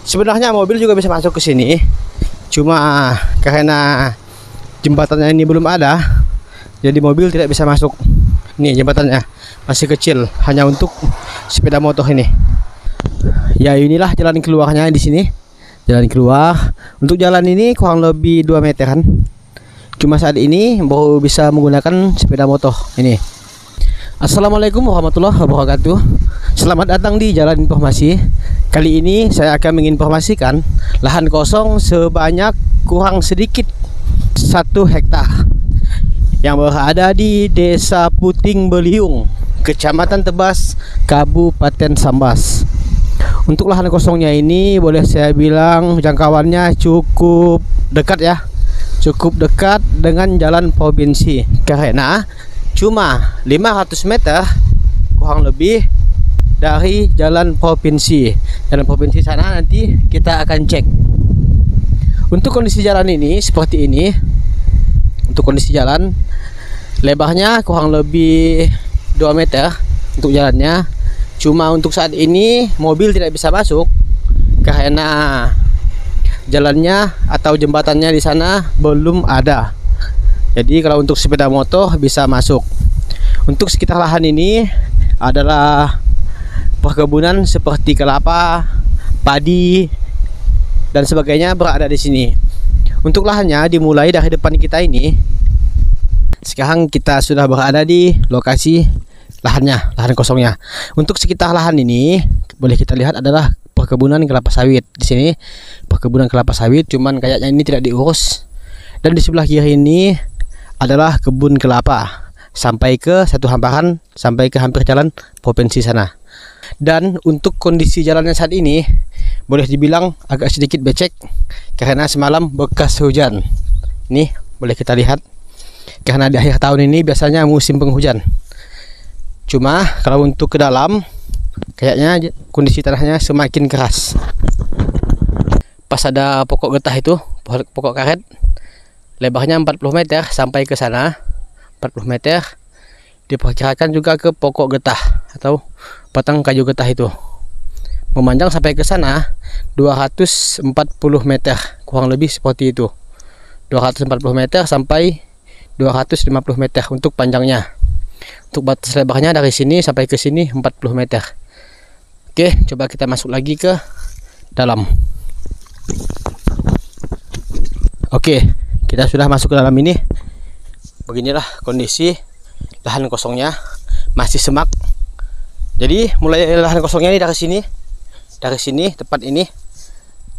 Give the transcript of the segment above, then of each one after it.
Sebenarnya mobil juga bisa masuk ke sini, cuma karena jembatannya ini belum ada, jadi mobil tidak bisa masuk. Ini jembatannya masih kecil, hanya untuk sepeda motor ini. Ya inilah jalan keluarnya di sini. Jalan keluar. Untuk jalan ini kurang lebih 2 meteran. Cuma saat ini baru bisa menggunakan sepeda motor ini. Assalamualaikum warahmatullahi wabarakatuh. Selamat datang di Jalan Informasi. Kali ini saya akan menginformasikan lahan kosong sebanyak kurang sedikit 1 hektar yang berada di Desa Puting Beliung, Kecamatan Tebas, Kabupaten Sambas. Untuk lahan kosongnya ini boleh saya bilang jangkauannya cukup dekat ya. Cukup dekat dengan jalan provinsi karena cuma 500 meter kurang lebih dari jalan provinsi. Jalan provinsi sana nanti kita akan cek. Untuk kondisi jalan ini seperti ini. Untuk kondisi jalan, lebarnya kurang lebih 2 meter untuk jalannya. Cuma untuk saat ini mobil tidak bisa masuk karena jalannya atau jembatannya di sana belum ada. Jadi kalau untuk sepeda motor bisa masuk. Untuk sekitar lahan ini adalah perkebunan seperti kelapa, padi, dan sebagainya berada di sini. Untuk lahannya dimulai dari depan kita ini. Sekarang kita sudah berada di lokasi lahannya, lahan kosongnya. Untuk sekitar lahan ini boleh kita lihat adalah perkebunan kelapa sawit. Di sini perkebunan kelapa sawit, cuman kayaknya ini tidak diurus. Dan di sebelah kiri ini adalah kebun kelapa sampai ke satu hamparan, sampai ke hampir jalan provinsi sana. Dan untuk kondisi jalannya saat ini boleh dibilang agak sedikit becek karena semalam bekas hujan. Ini boleh kita lihat karena di akhir tahun ini biasanya musim penghujan. Cuma kalau untuk ke dalam kayaknya kondisi tanahnya semakin keras. Pas ada pokok getah itu, pokok karet, lebarnya 40 meter sampai ke sana, 40 meter. Diperkirakan juga ke pokok getah atau batang kayu getah itu. Memanjang sampai ke sana 240 meter, kurang lebih seperti itu. 240 meter sampai 250 meter untuk panjangnya. Untuk batas lebarnya dari sini sampai ke sini 40 meter. Oke, coba kita masuk lagi ke dalam. Oke, kita sudah masuk ke dalam ini. Beginilah kondisi lahan kosongnya, masih semak. Jadi mulai lahan kosongnya ini dari sini tepat ini,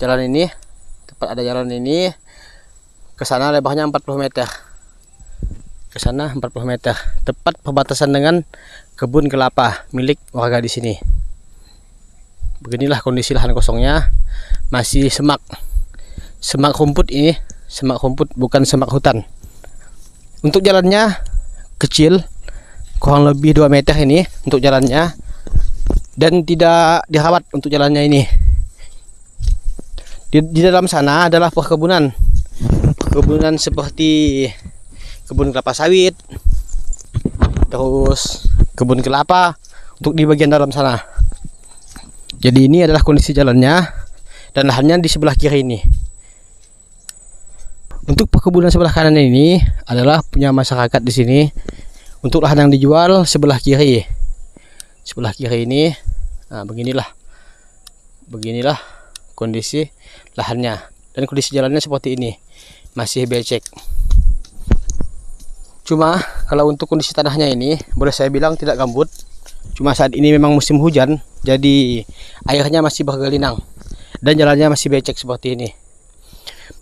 jalan ini, tepat ada jalan ini ke sana lebarnya 40 meter. Ke sana 40 meter, tepat perbatasan dengan kebun kelapa milik warga di sini. Beginilah kondisi lahan kosongnya, masih semak. Semak rumput ini, semak rumput bukan semak hutan. Untuk jalannya kecil, kurang lebih 2 meter ini untuk jalannya, dan tidak dirawat untuk jalannya ini. Di dalam sana adalah perkebunan seperti kebun kelapa sawit, terus kebun kelapa untuk di bagian dalam sana. Jadi ini adalah kondisi jalannya dan lahannya di sebelah kiri ini. Untuk perkebunan sebelah kanan ini adalah punya masyarakat di sini. Untuk lahan yang dijual sebelah kiri. Sebelah kiri ini, nah beginilah kondisi lahannya dan kondisi jalannya seperti ini, masih becek. Cuma kalau untuk kondisi tanahnya ini boleh saya bilang tidak gambut. Cuma saat ini memang musim hujan, jadi airnya masih bergelinang dan jalannya masih becek seperti ini.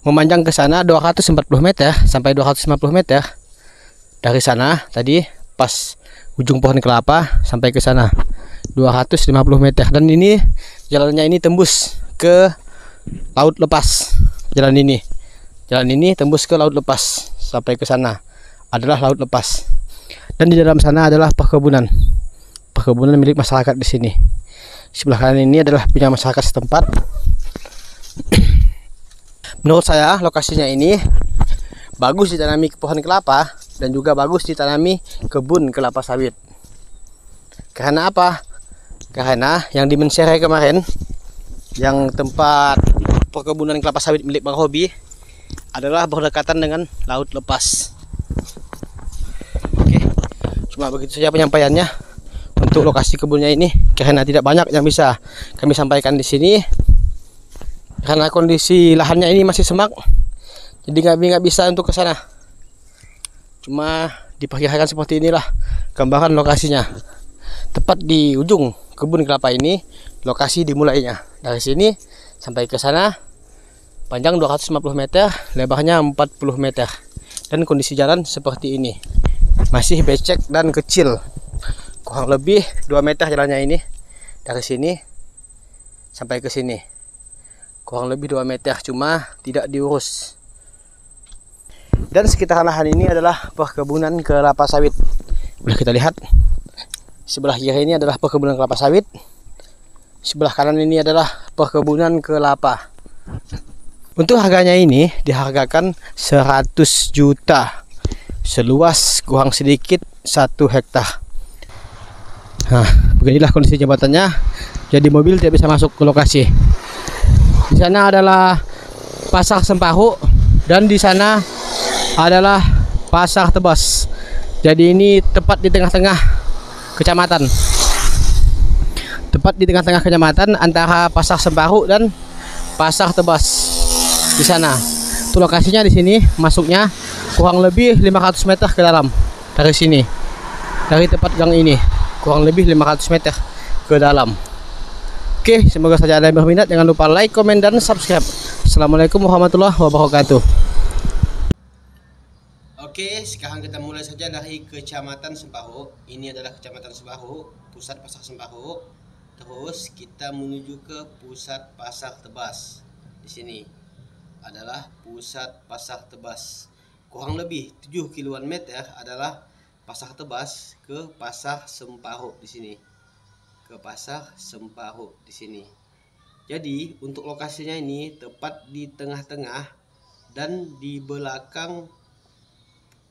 Memanjang ke sana 240 meter sampai 250 meter. Dari sana tadi pas ujung pohon kelapa sampai ke sana 250 meter, dan ini jalannya ini tembus ke laut lepas. Jalan ini tembus ke laut lepas sampai ke sana adalah laut lepas. Dan di dalam sana adalah perkebunan milik masyarakat di sini. Sebelah kanan ini adalah punya masyarakat setempat. Menurut saya lokasinya ini bagus ditanami pohon kelapa dan juga bagus ditanami kebun kelapa sawit. Karena apa? Karena yang di Mensere kemarin yang tempat perkebunan kelapa sawit milik Bang Hobi adalah berdekatan dengan laut lepas. Oke, cuma begitu saja penyampaiannya untuk lokasi kebunnya ini, karena tidak banyak yang bisa kami sampaikan di sini karena kondisi lahannya ini masih semak, jadi nggak bisa untuk ke sana. Cuma diperkirakan seperti inilah gambaran lokasinya. Tepat di ujung kebun kelapa ini lokasi dimulainya. Dari sini sampai ke sana panjang 250 meter, lebarnya 40 meter. Dan kondisi jalan seperti ini. Masih becek dan kecil. Kurang lebih 2 meter jalannya ini. Dari sini sampai ke sini. Kurang lebih 2 meter, cuma tidak diurus. Dan sekitar lahan ini adalah perkebunan kelapa sawit. Boleh kita lihat. Sebelah kiri ini adalah perkebunan kelapa sawit. Sebelah kanan ini adalah perkebunan kelapa. Untuk harganya ini dihargakan 100 juta. Seluas kurang sedikit 1 hektar. Nah, beginilah kondisi jembatannya. Jadi mobil tidak bisa masuk ke lokasi. Di sana adalah pasar Sempahu dan di sana adalah pasar Tebas. Jadi ini tepat di tengah-tengah kecamatan. Tepat di tengah-tengah kecamatan antara pasar Sempahu dan pasar Tebas. Di sana. Itu lokasinya di sini, masuknya kurang lebih 500 meter ke dalam dari sini. Dari tempat gang ini kurang lebih 500 meter ke dalam. Oke, semoga saja ada yang berminat. Jangan lupa like, komen, dan subscribe. Assalamualaikum warahmatullahi wabarakatuh. Oke, sekarang kita mulai saja dari Kecamatan Sempahu. Ini adalah Kecamatan Sempahu, pusat pasar Sempahu. Terus kita menuju ke pusat pasar Tebas. Di sini adalah pusat pasar Tebas. Kurang lebih 7 km adalah pasar Tebas ke pasar Sempahu di sini. Ke pasar Sempahu di sini. Jadi untuk lokasinya ini tepat di tengah-tengah dan di belakang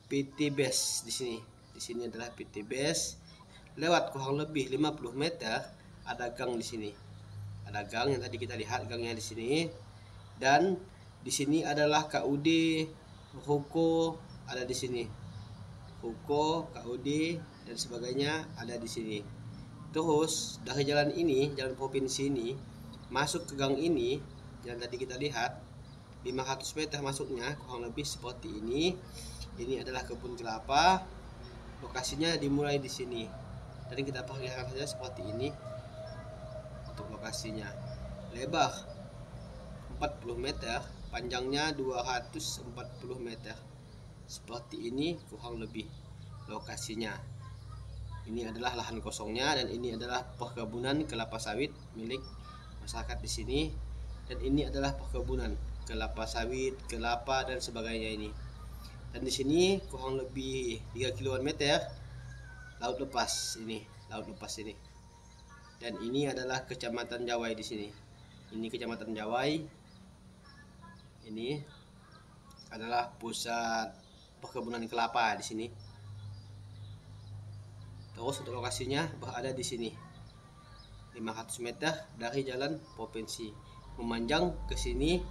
PT Base di sini. Di sini adalah PT Base. Lewat kurang lebih 50 meter ada gang di sini. Ada gang yang tadi kita lihat gangnya di sini. Dan di sini adalah KUD, Ruko ada di sini. Ruko, KUD dan sebagainya ada di sini. Terus dari jalan ini, jalan provinsi ini, masuk ke gang ini, yang tadi kita lihat 500 meter masuknya kurang lebih seperti ini. Ini adalah kebun kelapa. Lokasinya dimulai di sini. Dan kita perkirakan saja seperti ini untuk lokasinya. Lebar 40 meter, panjangnya 240 meter. Seperti ini kurang lebih lokasinya. Ini adalah lahan kosongnya dan ini adalah perkebunan kelapa sawit milik masyarakat di sini. Dan ini adalah perkebunan kelapa sawit, kelapa dan sebagainya ini. Dan di sini kurang lebih 3 km laut lepas ini, laut lepas ini. Dan ini adalah Kecamatan Jawai di sini. Ini Kecamatan Jawai. Ini adalah pusat perkebunan kelapa di sini. Terus untuk lokasinya berada di sini. 500 meter dari jalan provinsi. Memanjang ke sini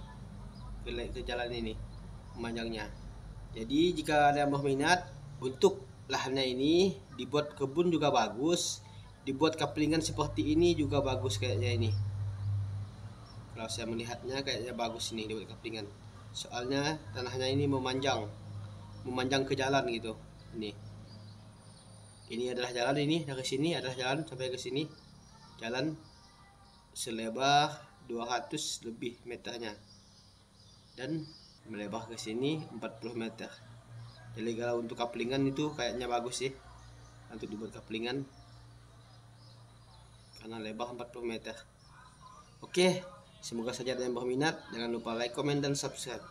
ke jalan ini. Memanjangnya. Jadi jika ada yang berminat untuk lahannya ini dibuat kebun juga bagus, dibuat kaplingan seperti ini juga bagus kayaknya ini. Kalau saya melihatnya kayaknya bagus ini dibuat kaplingan. Soalnya tanahnya ini memanjang ke jalan gitu. Ini adalah jalan ini, dari sini adalah jalan sampai ke sini. Jalan selebar 200 lebih meternya. Dan melebar ke sini 40 meter. Jadi kalau untuk kaplingan itu kayaknya bagus sih untuk dibuat kaplingan karena lebar 40 meter. Oke, semoga saja ada yang berminat. Jangan lupa like, komen, dan subscribe.